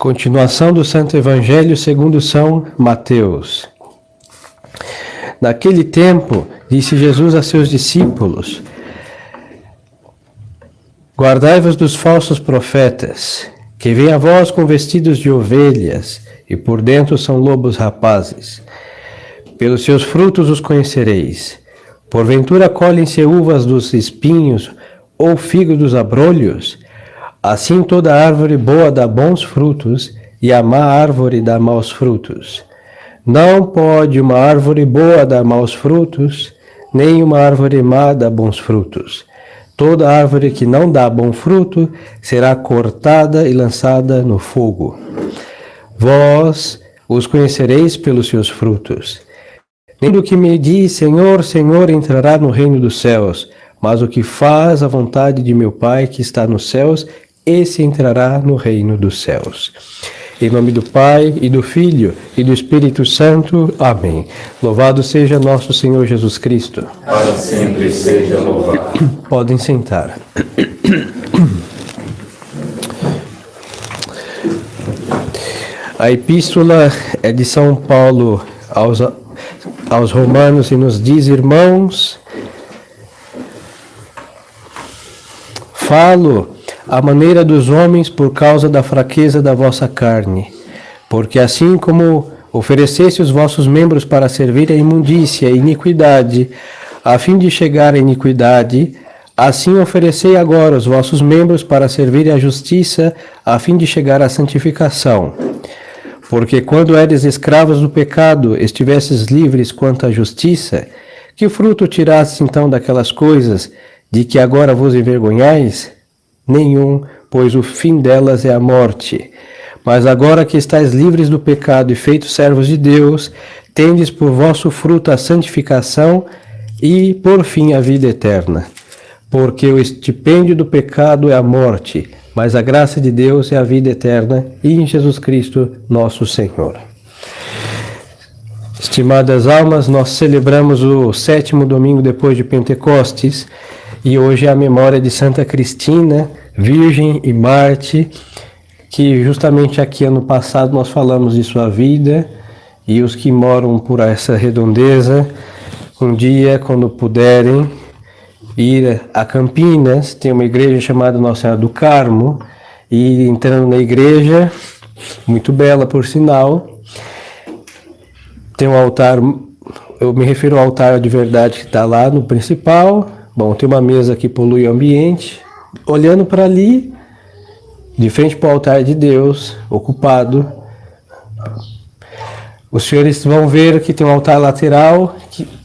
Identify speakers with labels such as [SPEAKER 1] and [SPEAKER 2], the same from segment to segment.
[SPEAKER 1] Continuação do Santo Evangelho segundo São Mateus. Naquele tempo, disse Jesus a seus discípulos: Guardai-vos dos falsos profetas, que vêm a vós com vestidos de ovelhas, e por dentro são lobos rapazes. Pelos seus frutos os conhecereis. Porventura colhem-se uvas dos espinhos, ou figos dos abrolhos? Assim toda árvore boa dá bons frutos, e a má árvore dá maus frutos. Não pode uma árvore boa dar maus frutos, nem uma árvore má dar bons frutos. Toda árvore que não dá bom fruto será cortada e lançada no fogo. Vós os conhecereis pelos seus frutos. Nem do que me diz Senhor, Senhor entrará no reino dos céus, mas o que faz a vontade de meu Pai que está nos céus, esse entrará no reino dos céus. Em nome do Pai, e do Filho, e do Espírito Santo. Amém. Louvado seja nosso Senhor Jesus Cristo.
[SPEAKER 2] Para sempre seja louvado.
[SPEAKER 1] Podem sentar. A epístola é de São Paulo aos Romanos e nos diz: irmãos, falo à maneira dos homens por causa da fraqueza da vossa carne, porque assim como ofereceste os vossos membros para servir à imundícia e iniquidade, a fim de chegar à iniquidade, assim oferecei agora os vossos membros para servir à justiça, a fim de chegar à santificação. Porque quando eres escravos do pecado, estivesses livres quanto à justiça, que fruto tirastes então daquelas coisas de que agora vos envergonhais? Nenhum, pois o fim delas é a morte. Mas agora que estáis livres do pecado e feitos servos de Deus, tendes por vosso fruto a santificação e, por fim, a vida eterna. Porque o estipêndio do pecado é a morte, mas a graça de Deus é a vida eterna e em Jesus Cristo, nosso Senhor. Estimadas almas, nós celebramos o 7º domingo depois de Pentecostes, e hoje é a memória de Santa Cristina, Virgem e Mártir, que justamente aqui ano passado nós falamos de sua vida, e os que moram por essa redondeza, um dia, quando puderem, ir a Campinas, tem uma igreja chamada Nossa Senhora do Carmo, e entrando na igreja, muito bela por sinal, tem um altar, eu me refiro ao altar de verdade que está lá no principal. Bom, tem uma mesa que polui o ambiente. Olhando para ali, de frente para o altar de Deus, ocupado, os senhores vão ver que tem um altar lateral,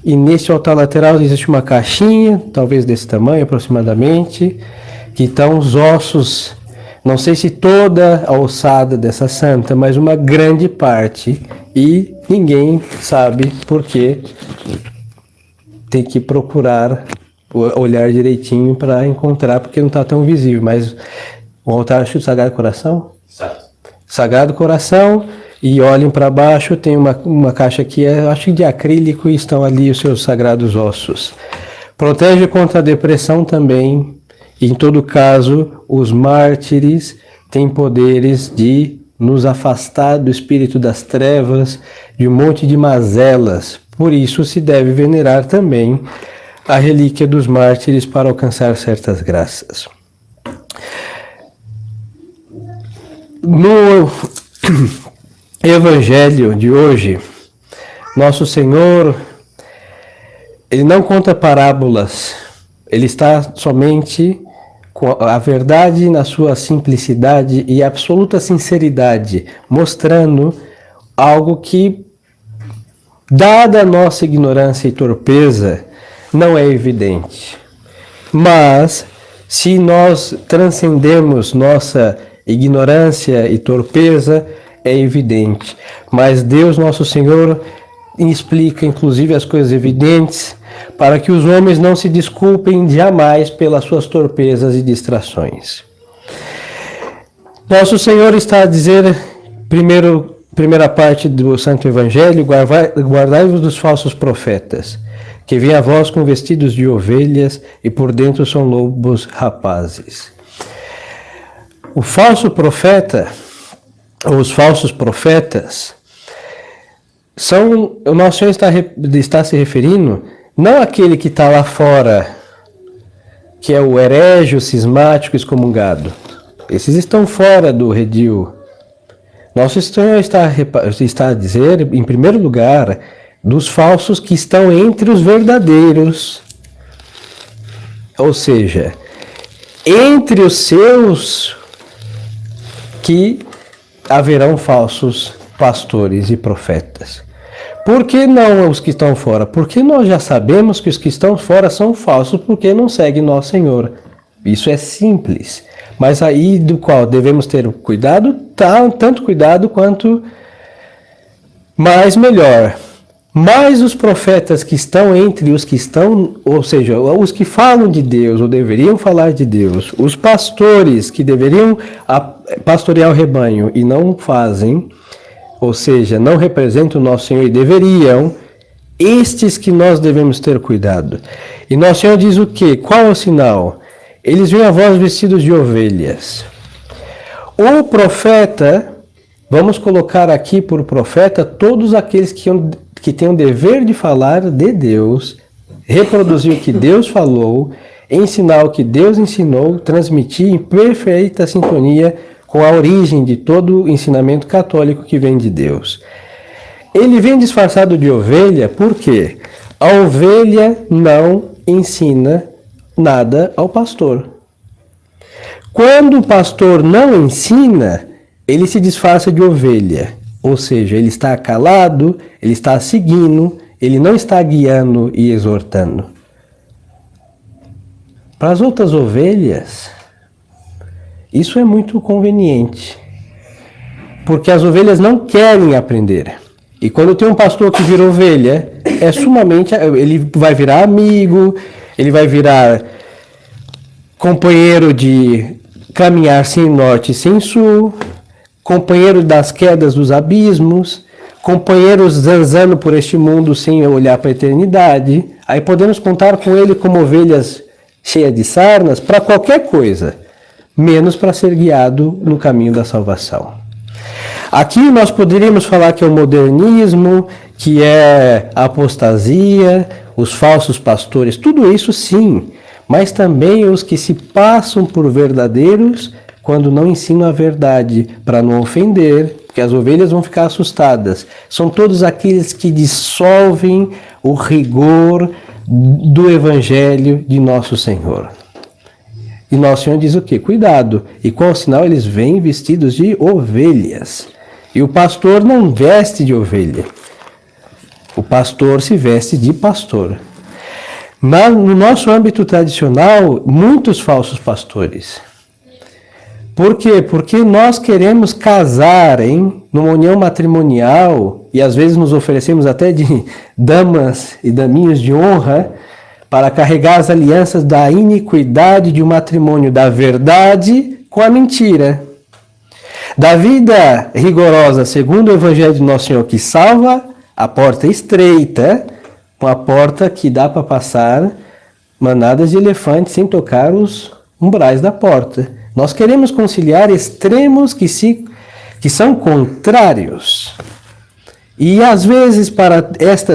[SPEAKER 1] e nesse altar lateral existe uma caixinha, talvez desse tamanho aproximadamente, que estão os ossos, não sei se toda a ossada dessa santa, mas uma grande parte, e ninguém sabe por quê. Tem que procurar olhar direitinho para encontrar, porque não está tão visível, mas o altar do Sagrado Coração? Sagrado Coração, e olhem para baixo, tem uma caixa que acho de acrílico, e estão ali os seus sagrados ossos. Protege contra a depressão também, e em todo caso, os mártires têm poderes de nos afastar do espírito das trevas, de um monte de mazelas, por isso se deve venerar também a relíquia dos mártires para alcançar certas graças. No Evangelho de hoje, Nosso Senhor, Ele não conta parábolas, Ele está somente com a verdade na sua simplicidade e absoluta sinceridade, mostrando algo que, dada a nossa ignorância e torpeza, não é evidente. Mas, se nós transcendemos nossa ignorância e torpeza, é evidente. Mas Deus, nosso Senhor, explica inclusive as coisas evidentes, para que os homens não se desculpem jamais pelas suas torpezas e distrações. Nosso Senhor está a dizer, primeira parte do Santo Evangelho: guardai-vos dos falsos profetas, que vêm a vós com vestidos de ovelhas e por dentro são lobos rapazes. O falso profeta os falsos profetas, o nosso Senhor está se referindo não àquele que está lá fora, que é o herege, o cismático, excomungado. Esses estão fora do redil. Nosso Senhor está a dizer, em primeiro lugar, dos falsos que estão entre os verdadeiros. Ou seja, entre os seus que haverão falsos pastores e profetas. Por que não os que estão fora? Porque nós já sabemos que os que estão fora são falsos porque não seguem nosso Senhor. Isso é simples. Mas aí do qual devemos ter cuidado, tanto cuidado quanto mais melhor. Mas os profetas que estão entre os que estão, ou seja, os que falam de Deus, ou deveriam falar de Deus, os pastores que deveriam pastorear o rebanho e não fazem, ou seja, não representam o nosso Senhor e deveriam, estes que nós devemos ter cuidado. E nosso Senhor diz o quê? Qual é o sinal? Eles vêm a vós vestidos de ovelhas. O profeta, vamos colocar aqui por profeta todos aqueles que têm o dever de falar de Deus, reproduzir o que Deus falou, ensinar o que Deus ensinou, transmitir em perfeita sintonia com a origem de todo o ensinamento católico que vem de Deus. Ele vem disfarçado de ovelha porque a ovelha não ensina nada ao pastor. Quando o pastor não ensina, ele se disfarça de ovelha. Ou seja, ele está calado, ele está seguindo, ele não está guiando e exortando. Para as outras ovelhas, isso é muito conveniente, porque as ovelhas não querem aprender. E quando tem um pastor que vira ovelha, ele vai virar amigo, ele vai virar companheiro de caminhar sem norte e sem sul, companheiro das quedas dos abismos, companheiros zanzando por este mundo sem olhar para a eternidade. Aí podemos contar com ele como ovelhas cheias de sarnas para qualquer coisa, menos para ser guiado no caminho da salvação. Aqui nós poderíamos falar que é o modernismo, que é a apostasia, os falsos pastores, tudo isso sim, mas também os que se passam por verdadeiros quando não ensinam a verdade, para não ofender, porque as ovelhas vão ficar assustadas. São todos aqueles que dissolvem o rigor do Evangelho de nosso Senhor. E nosso Senhor diz o quê? Cuidado. E qual sinal? Eles vêm vestidos de ovelhas. E o pastor não veste de ovelha. O pastor se veste de pastor. No nosso âmbito tradicional, muitos falsos pastores. Por quê? Porque nós queremos casar numa união matrimonial e às vezes nos oferecemos até de damas e daminhos de honra para carregar as alianças da iniquidade de um matrimônio da verdade com a mentira. Da vida rigorosa segundo o Evangelho de Nosso Senhor que salva, a porta estreita, uma porta que dá para passar manadas de elefantes sem tocar os umbrais da porta. Nós queremos conciliar extremos que são contrários. E às vezes,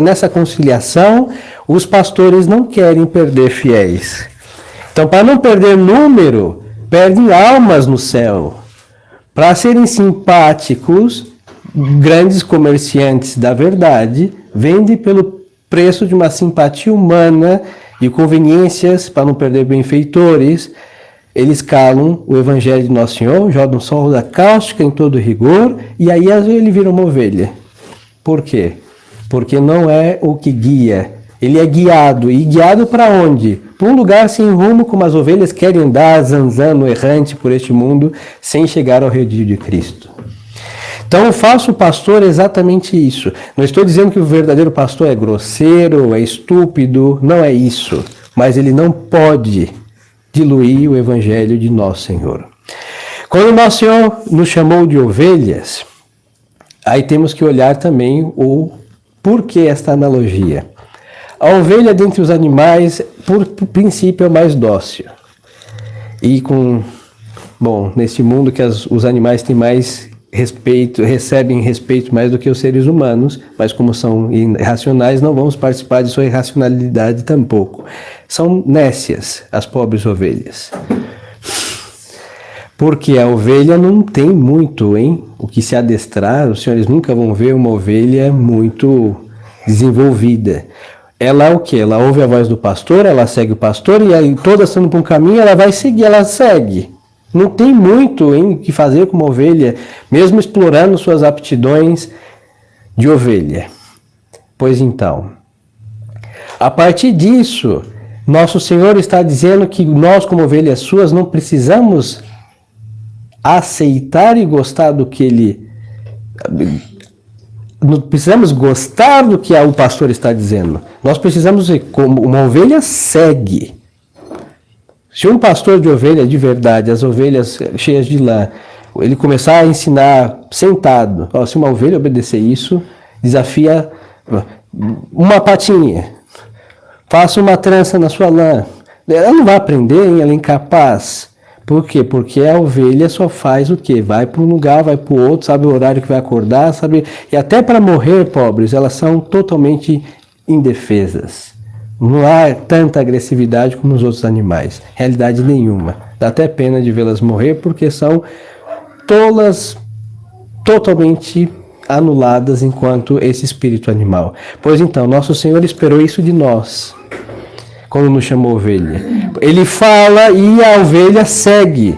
[SPEAKER 1] nessa conciliação, os pastores não querem perder fiéis. Então, para não perder número, perdem almas no céu. Para serem simpáticos, grandes comerciantes da verdade vendem pelo preço de uma simpatia humana e conveniências para não perder benfeitores. Eles calam o Evangelho de Nosso Senhor, jogam sol da cáustica em todo rigor, e aí às vezes ele vira uma ovelha. Por quê? Porque não é o que guia. Ele é guiado. E guiado para onde? Para um lugar sem rumo, como as ovelhas querem andar, zanzando, errante por este mundo, sem chegar ao redil de Cristo. Então, o falso pastor é exatamente isso. Não estou dizendo que o verdadeiro pastor é grosseiro, é estúpido, não é isso. Mas ele não pode diluir o Evangelho de Nosso Senhor. Quando Nosso Senhor nos chamou de ovelhas, aí temos que olhar também o porquê esta analogia. A ovelha dentre os animais, por princípio, é mais dócil. E nesse mundo que os animais têm mais recebem respeito mais do que os seres humanos, mas como são irracionais, não vamos participar de sua irracionalidade tampouco. São nécias as pobres ovelhas. Porque a ovelha não tem muito, o que se adestrar. Os senhores nunca vão ver uma ovelha muito desenvolvida. Ela o quê? Ela ouve a voz do pastor, ela segue o pastor, e aí toda estando por um caminho, ela vai seguir, ela segue. Não tem muito o que fazer com uma ovelha, mesmo explorando suas aptidões de ovelha. Pois então, a partir disso, nosso Senhor está dizendo que nós, como ovelhas suas, não precisamos aceitar e gostar do que ele... Não precisamos gostar do que o pastor está dizendo. Nós precisamos, como uma ovelha segue. Se um pastor de ovelha de verdade, as ovelhas cheias de lã, ele começar a ensinar sentado, se uma ovelha obedecer isso, desafia uma patinha, faça uma trança na sua lã. Ela não vai aprender, ela é incapaz. Por quê? Porque a ovelha só faz o quê? Vai para um lugar, vai para o outro, sabe o horário que vai acordar, sabe? E até para morrer, pobres, elas são totalmente indefesas. Não há tanta agressividade como nos outros animais. Realidade nenhuma. Dá até pena de vê-las morrer porque são tolas, totalmente anuladas enquanto esse espírito animal. Pois então, nosso Senhor esperou isso de nós, quando nos chamou ovelha. Ele fala e a ovelha segue.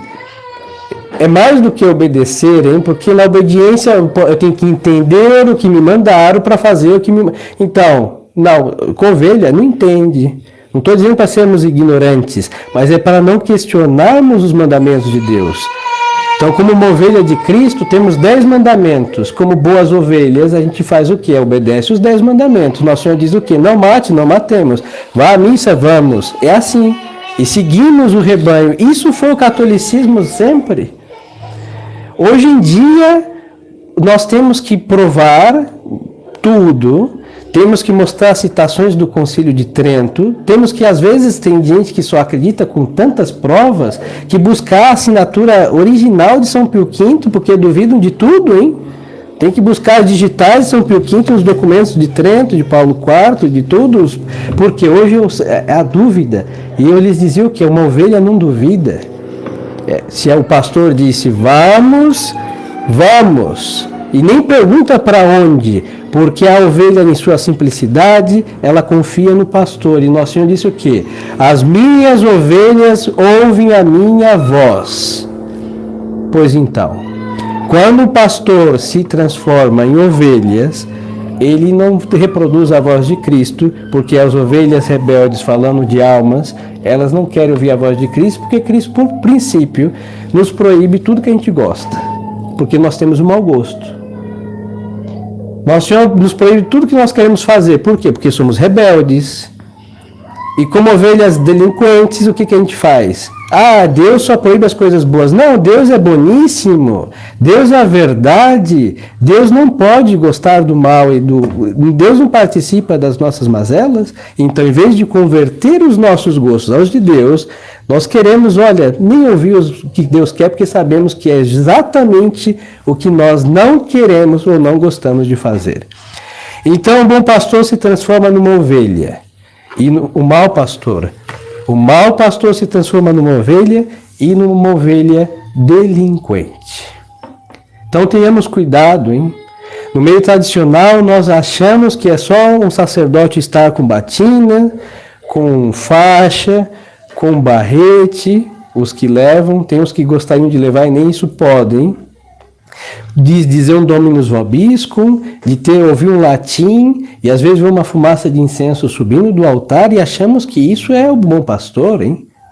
[SPEAKER 1] É mais do que obedecer, porque na obediência eu tenho que entender o que me mandaram para fazer o que me... Então, não, com ovelha não entende. Não estou dizendo para sermos ignorantes, mas é para não questionarmos os mandamentos de Deus. Então, como uma ovelha de Cristo, temos 10 mandamentos. Como boas ovelhas, a gente faz o quê? Obedece os 10 mandamentos. Nosso Senhor diz o quê? Não mate, não matemos. Vá à missa, vamos. É assim. E seguimos o rebanho. Isso foi o catolicismo sempre. Hoje em dia, nós temos que provar tudo. Temos que mostrar citações do Concílio de Trento. Temos que, às vezes, tem gente que só acredita com tantas provas que buscar a assinatura original de São Pio V, porque duvidam de tudo, Tem que buscar as digitais de São Pio V, os documentos de Trento, de Paulo IV, de todos, porque hoje é a dúvida. E eu lhes dizia o que? Uma ovelha não duvida. Se o pastor disse, vamos, vamos. E nem pergunta para onde, porque a ovelha, em sua simplicidade, ela confia no pastor. E nosso Senhor disse o quê? As minhas ovelhas ouvem a minha voz. Pois então, quando o pastor se transforma em ovelhas, ele não reproduz a voz de Cristo, porque as ovelhas rebeldes, falando de almas, elas não querem ouvir a voz de Cristo, porque Cristo, por princípio, nos proíbe tudo que a gente gosta, porque nós temos um mau gosto. Nosso Senhor nos proíbe tudo que nós queremos fazer. Por quê? Porque somos rebeldes. E como ovelhas delinquentes, o que a gente faz? Deus só proíbe as coisas boas. Não, Deus é boníssimo. Deus é a verdade. Deus não pode gostar do mal e Deus não participa das nossas mazelas. Então, em vez de converter os nossos gostos aos de Deus, nós queremos, nem ouvir o que Deus quer, porque sabemos que é exatamente o que nós não queremos ou não gostamos de fazer. Então, o bom pastor se transforma numa ovelha. E o mau pastor se transforma numa ovelha e numa ovelha delinquente. Então tenhamos cuidado, No meio tradicional nós achamos que é só um sacerdote estar com batina, com faixa, com barrete, os que levam, tem os que gostariam de levar e nem isso podem. De dizer um Dominus Vobiscum, de ouvir um latim, e às vezes ver uma fumaça de incenso subindo do altar e achamos que isso é o bom pastor,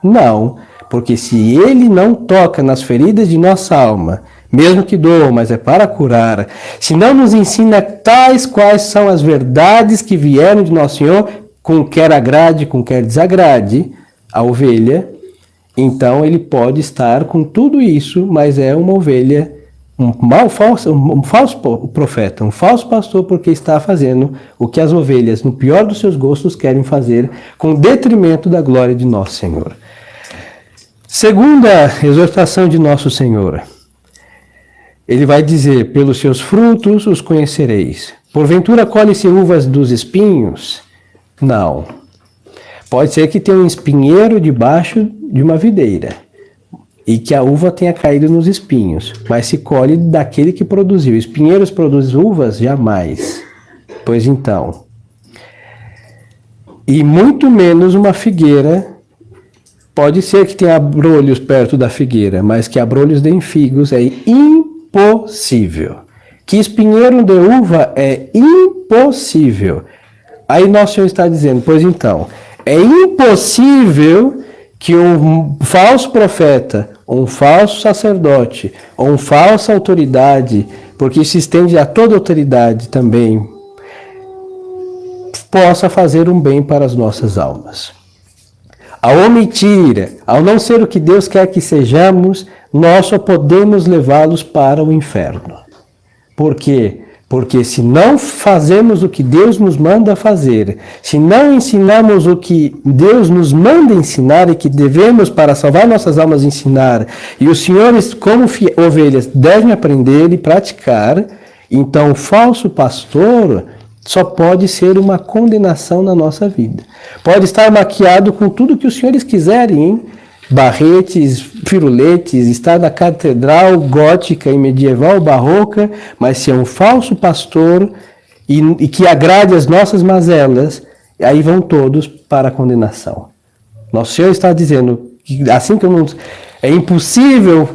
[SPEAKER 1] Não, porque se ele não toca nas feridas de nossa alma, mesmo que doam, mas é para curar, se não nos ensina tais quais são as verdades que vieram de Nosso Senhor, com quer agrade, com quer desagrade, a ovelha, então ele pode estar com tudo isso, mas é uma ovelha, um falso profeta, um falso pastor, porque está fazendo o que as ovelhas, no pior dos seus gostos, querem fazer, com detrimento da glória de Nosso Senhor. Segunda exortação de Nosso Senhor. ele vai dizer, pelos seus frutos os conhecereis. Porventura colhe-se uvas dos espinhos? Não. Pode ser que tenha um espinheiro debaixo de uma videira e que a uva tenha caído nos espinhos, mas se colhe daquele que produziu. Espinheiros produzem uvas? Jamais. Pois então, e muito menos uma figueira. Pode ser que tenha abrolhos perto da figueira, mas que abrolhos deem figos é impossível. Que espinheiro dê uva é impossível. Aí nosso Senhor está dizendo, pois então, é impossível que um falso profeta, um falso sacerdote, ou uma falsa autoridade, porque isso se estende a toda autoridade também, possa fazer um bem para as nossas almas. Ao omitir, ao não ser o que Deus quer que sejamos, nós só podemos levá-los para o inferno. Por quê? Porque se não fazemos o que Deus nos manda fazer, se não ensinamos o que Deus nos manda ensinar e que devemos para salvar nossas almas ensinar, e os senhores, como ovelhas, devem aprender e praticar, então o falso pastor só pode ser uma condenação na nossa vida. Pode estar maquiado com tudo que os senhores quiserem, hein? Barretes, firuletes, estar na catedral gótica e medieval, barroca, mas se é um falso pastor e que agrade as nossas mazelas, aí vão todos para a condenação. Nosso Senhor está dizendo que assim como é impossível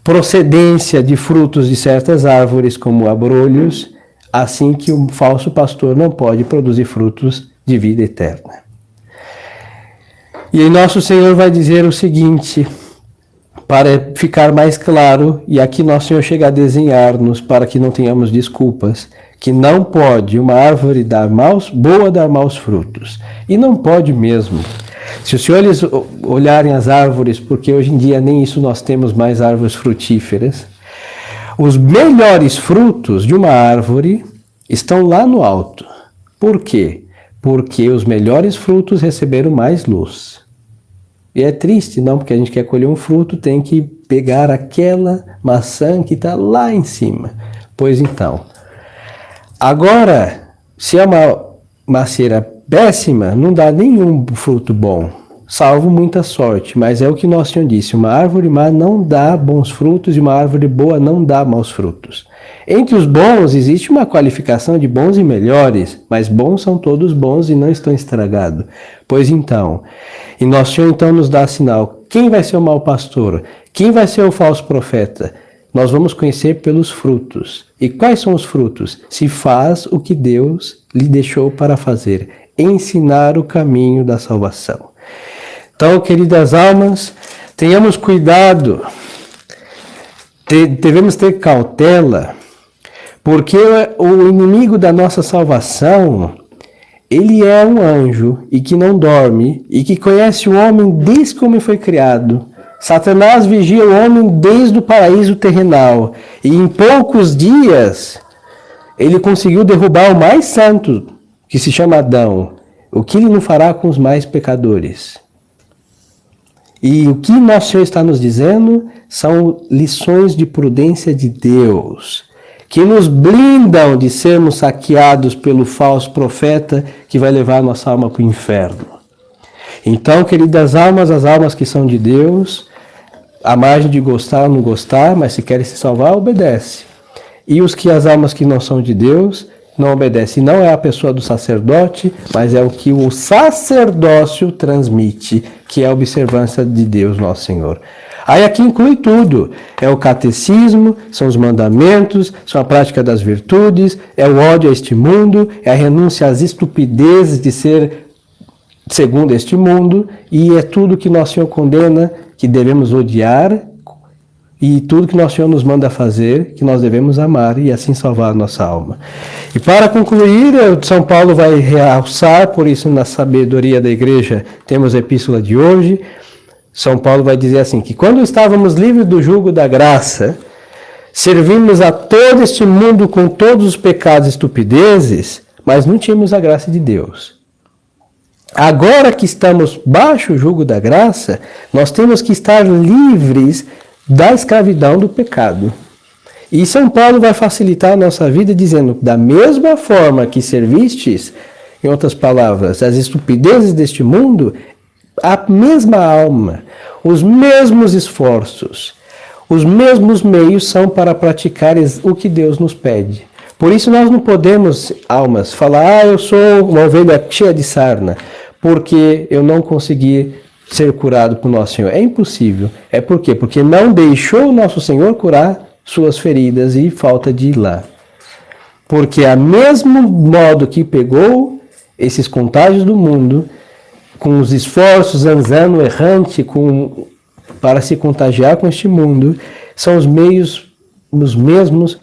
[SPEAKER 1] procedência de frutos de certas árvores, como abrolhos, assim que um falso pastor não pode produzir frutos de vida eterna. E aí nosso Senhor vai dizer o seguinte, para ficar mais claro, e aqui nosso Senhor chega a desenhar-nos para que não tenhamos desculpas, que não pode uma árvore boa dar maus frutos. E não pode mesmo. Se os senhores olharem as árvores, porque hoje em dia nem isso nós temos mais árvores frutíferas, os melhores frutos de uma árvore estão lá no alto. Por quê? Porque os melhores frutos receberam mais luz. E é triste, não, porque a gente quer colher um fruto, tem que pegar aquela maçã que está lá em cima. Pois então, agora, se é uma macieira péssima, não dá nenhum fruto bom, salvo muita sorte, mas é o que nosso Senhor disse, uma árvore má não dá bons frutos e uma árvore boa não dá maus frutos. Entre os bons existe uma qualificação de bons e melhores, mas bons são todos bons e não estão estragados. Pois então, e nosso Senhor então nos dá sinal, quem vai ser o mau pastor? Quem vai ser o falso profeta? Nós vamos conhecer pelos frutos. E quais são os frutos? Se faz o que Deus lhe deixou para fazer, ensinar o caminho da salvação. Então, queridas almas, tenhamos cuidado, devemos ter cautela, porque o inimigo da nossa salvação, ele é um anjo e que não dorme e que conhece o homem desde que o homem foi criado. Satanás vigia o homem desde o paraíso terrenal e em poucos dias ele conseguiu derrubar o mais santo, que se chama Adão. O que ele não fará com os mais pecadores? E o que nosso Senhor está nos dizendo são lições de prudência de Deus, que nos blindam de sermos saqueados pelo falso profeta que vai levar a nossa alma para o inferno. Então, queridas almas, as almas que são de Deus, a margem de gostar ou não gostar, mas se querem se salvar, obedece. E as almas que não são de Deus, não obedecem. Não é a pessoa do sacerdote, mas é o que o sacerdócio transmite, que é a observância de Deus, nosso Senhor. Aí aqui inclui tudo. É o catecismo, são os mandamentos, são a prática das virtudes, é o ódio a este mundo, é a renúncia às estupidezes de ser segundo este mundo, e é tudo que nosso Senhor condena, que devemos odiar, e tudo que nosso Senhor nos manda fazer, que nós devemos amar e assim salvar a nossa alma. E para concluir, São Paulo vai realçar, por isso na sabedoria da igreja temos a epístola de hoje. São Paulo vai dizer assim, que quando estávamos livres do jugo da graça, servimos a todo este mundo com todos os pecados e estupidezes, mas não tínhamos a graça de Deus. Agora que estamos baixo o jugo da graça, nós temos que estar livres da escravidão do pecado. E São Paulo vai facilitar a nossa vida dizendo, da mesma forma que servistes, em outras palavras, as estupidezes deste mundo, a mesma alma, os mesmos esforços, os mesmos meios são para praticar o que Deus nos pede. Por isso nós não podemos, almas, falar, eu sou uma ovelha cheia de sarna, porque eu não consegui ser curado por nosso Senhor. É impossível. É por quê? Porque não deixou o nosso Senhor curar suas feridas e falta de ir lá. Porque a mesmo modo que pegou esses contágios do mundo, com os esforços, zanzano, errante, para se contagiar com este mundo, são os mesmos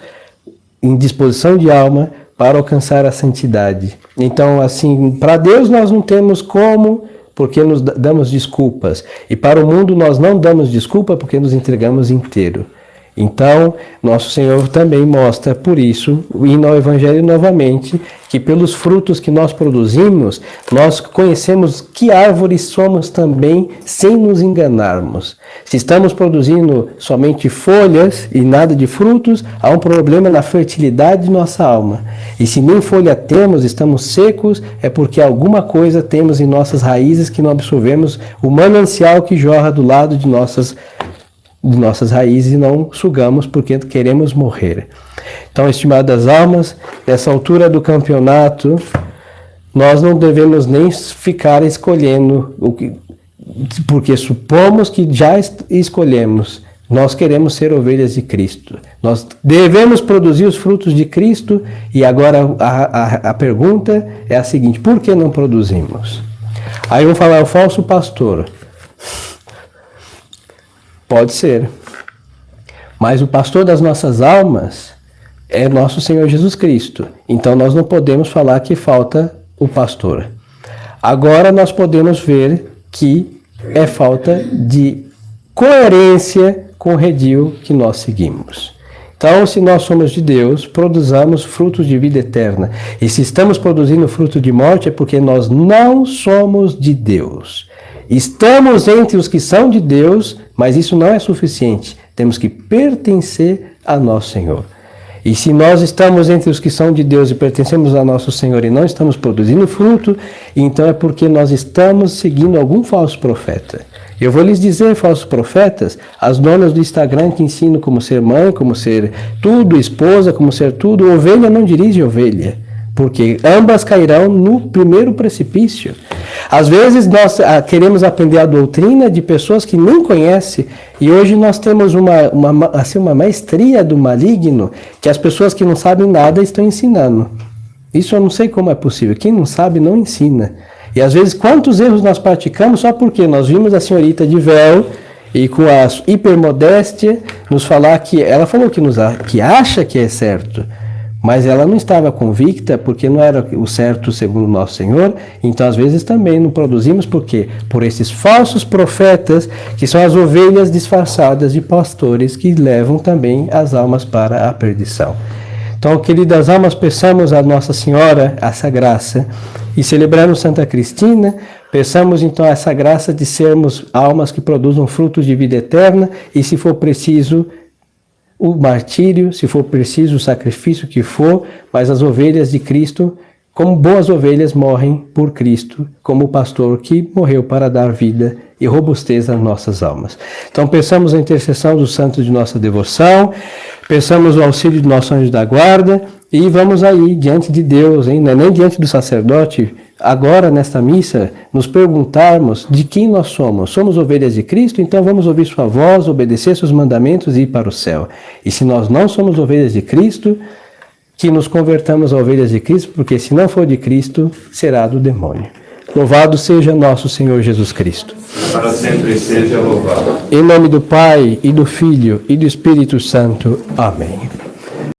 [SPEAKER 1] em disposição de alma para alcançar a santidade. Então, assim, para Deus nós não temos como, porque nos damos desculpas. E para o mundo nós não damos desculpa porque nos entregamos inteiro. Então, nosso Senhor também mostra, por isso, indo ao Evangelho novamente, que pelos frutos que nós produzimos, nós conhecemos que árvores somos também, sem nos enganarmos. Se estamos produzindo somente folhas e nada de frutos, há um problema na fertilidade de nossa alma. E se nem folha temos, estamos secos, é porque alguma coisa temos em nossas raízes que não absorvemos o manancial que jorra do lado de nossas raízes e não sugamos porque queremos morrer. Então, estimadas almas, nessa altura do campeonato, nós não devemos nem ficar escolhendo, porque supomos que já escolhemos. Nós queremos ser ovelhas de Cristo. Nós devemos produzir os frutos de Cristo e agora a pergunta é a seguinte, por que não produzimos? Aí vamos falar o falso pastor. Pode ser. Mas o pastor das nossas almas é nosso Senhor Jesus Cristo. Então nós não podemos falar que falta o pastor. Agora nós podemos ver que é falta de coerência com o redil que nós seguimos. Então, se nós somos de Deus, produzamos frutos de vida eterna. E se estamos produzindo fruto de morte, é porque nós não somos de Deus. Estamos entre os que são de Deus, mas isso não é suficiente. Temos que pertencer a nosso Senhor. E se nós estamos entre os que são de Deus e pertencemos a nosso Senhor e não estamos produzindo fruto, então é porque nós estamos seguindo algum falso profeta. Eu vou lhes dizer, falsos profetas, as donas do Instagram que ensinam como ser mãe, como ser tudo, esposa, como ser tudo, ovelha não dirige ovelha. Porque ambas cairão no primeiro precipício. Às vezes nós queremos aprender a doutrina de pessoas que nem conhecem, e hoje nós temos uma maestria do maligno, que as pessoas que não sabem nada estão ensinando. Isso eu não sei como é possível. Quem não sabe não ensina. E às vezes quantos erros nós praticamos só porque nós vimos a senhorita de véu e com a hipermodéstia nos falar que ela falou que acha que é certo. Mas ela não estava convicta porque não era o certo segundo o nosso Senhor. Então, às vezes, também não produzimos porque por esses falsos profetas, que são as ovelhas disfarçadas de pastores que levam também as almas para a perdição. Então, queridas almas, peçamos a Nossa Senhora essa graça e celebrando Santa Cristina, peçamos então essa graça de sermos almas que produzam frutos de vida eterna e, se for preciso, o martírio, se for preciso, o sacrifício que for, mas as ovelhas de Cristo, como boas ovelhas, morrem por Cristo, como o pastor que morreu para dar vida e robustez às nossas almas. Então, peçamos a intercessão dos santos de nossa devoção, peçamos o auxílio do nosso anjo da guarda e vamos aí, diante de Deus, hein? Não é nem diante do sacerdote, agora nesta missa, nos perguntarmos de quem nós somos. Somos ovelhas de Cristo, então vamos ouvir sua voz, obedecer seus mandamentos e ir para o céu. E se nós não somos ovelhas de Cristo, que nos convertamos a ovelhas de Cristo, porque se não for de Cristo, será do demônio. Louvado seja nosso Senhor Jesus Cristo.
[SPEAKER 2] Para sempre seja louvado.
[SPEAKER 1] Em nome do Pai, e do Filho, e do Espírito Santo. Amém.